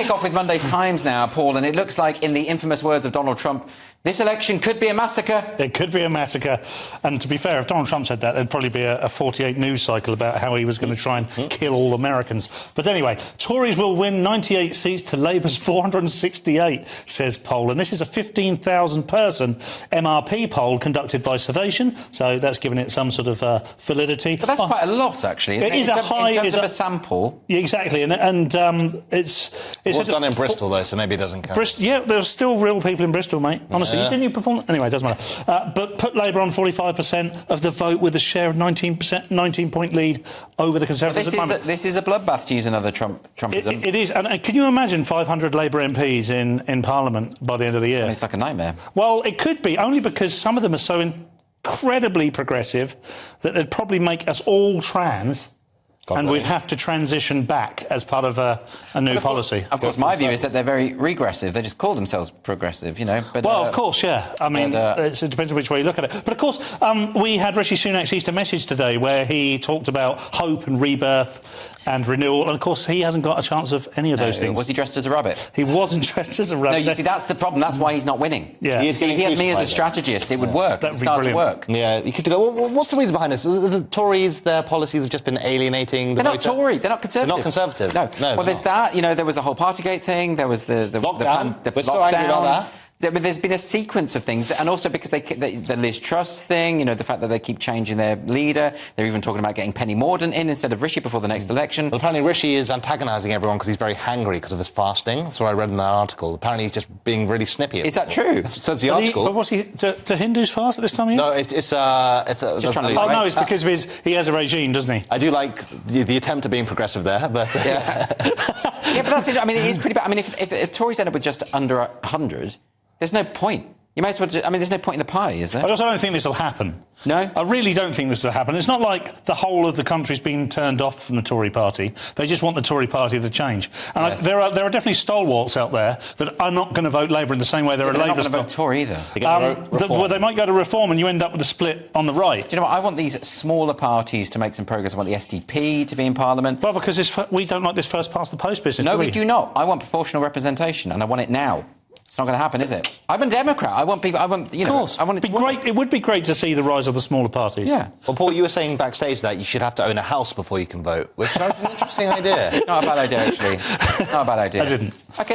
kick off with Monday's Times now, Paul, and it looks like, in the infamous words of Donald Trump, this election could be a massacre. It could be a massacre. And to be fair, if Donald Trump said that, there'd probably be a 48 news cycle about how he was going to try and kill all Americans. But anyway, Tories will win 98 seats to Labour's 468, says poll. And this is a 15,000-person MRP poll conducted by Survation, so that's given it some sort of validity. But that's quite a lot, actually, isn't it? Is a high... In terms of a sample. Yeah, exactly. And it's done in Bristol, though, so maybe it doesn't count. Yeah, there's still real people in Bristol, mate. Honestly, didn't you perform? Anyway, it doesn't matter. But put Labour on 45% of the vote with a share of 19-point lead over the Conservatives at the moment. This is a bloodbath, to use another Trumpism. It is. And can you imagine 500 Labour MPs in Parliament by the end of the year? It's like a nightmare. Well, it could be, only because some of them are so incredibly progressive that they'd probably make us all trans. And we'd have to transition back as part of a new policy. Of course, my view is that they're very regressive. They just call themselves progressive, you know. But, well, of course, yeah. I mean, it depends on which way you look at it. But, of course, we had Rishi Sunak's Easter message today where he talked about hope and rebirth and renewal. And, of course, he hasn't got a chance of any of those things. Was he dressed as a rabbit? He wasn't dressed as a rabbit. No, you see, that's the problem. That's why he's not winning. Yeah. You see, if he had me as a strategist, it would work. It would start to work. Yeah, you could go, well, what's the reason behind this? The Tories, their policies have just been alienating the voter. They're not Tory. They're not Conservative. They're not Conservative. No. Well, there's that. You know, there was the whole Partygate thing. There was the lockdown. The We're still angry about that. There's been a sequence of things, and also because the Liz Truss thing, you know, the fact that they keep changing their leader. They're even talking about getting Penny Mordaunt in instead of Rishi before the next election. Well, apparently Rishi is antagonising everyone because he's very hangry because of his fasting. That's what I read in that article. Apparently he's just being really snippy. Is that true? Says the article. But what's he... To Hindus fast at this time of year? No, it's just trying to lose weight. No, it's because of he has a regime, doesn't he? I do like the attempt at being progressive there, but... Yeah. Yeah, but that's it. I mean, it is pretty bad. I mean, if Tories end up with just under 100... there's no point. You might as well I mean, there's no point in the pie, is there? I don't think this will happen. No? I really don't think this will happen. It's not like the whole of the country's been turned off from the Tory party. They just want the Tory party to change. And yes. There are definitely stalwarts out there that are not going to vote Labour in the same way there are Labour... They're not going to vote Tory either. Well, they might go to Reform and you end up with a split on the right. Do you know what? I want these smaller parties to make some progress. I want the SDP to be in Parliament. Well, because we don't like this first-past-the-post business, No, do we? we do not. I want proportional representation, and I want it now. It's not going to happen, is it? I'm a Democrat. I want people... you know, of course. I want it to work. It would be great to see the rise of the smaller parties. Yeah. Well, Paul, you were saying backstage that you should have to own a house before you can vote, which is an interesting idea. Not a bad idea, actually. Not a bad idea. I didn't. OK.